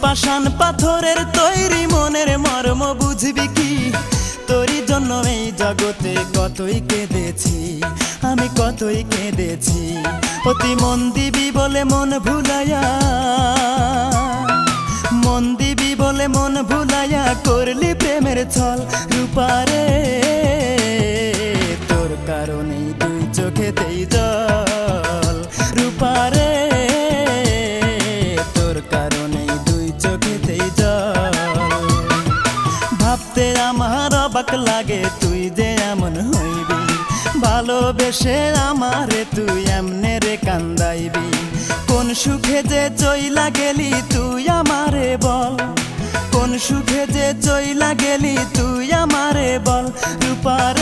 পাষাণ পাথরের তৈরি মনের মর্ম বুঝবি কি? তোরই জন্য এই জগতে কতই কেঁদেছি, আমি কতই কেঁদেছি। অতি মন দিবি বলে মন ভুলাইয়া, মন দিবি বলে মন ভুলাইয়া করলি প্রেমের ছল। রূপারে তোর কারণেই দুই চোখেতেই জল। রূপারে তোর কারণেই দুই চোখেতেই জল। ভাবতে আমার অবাক লাগে তুই যে এমন হইবি, ভালোবেসে আমারে তুই এমনে রে কান্দাইবি। কোন সুখে যে চইলা গেলি তুই আমারে বল, কোন সুখে যে চইলা গেলি তুই আমারে বল। রূপার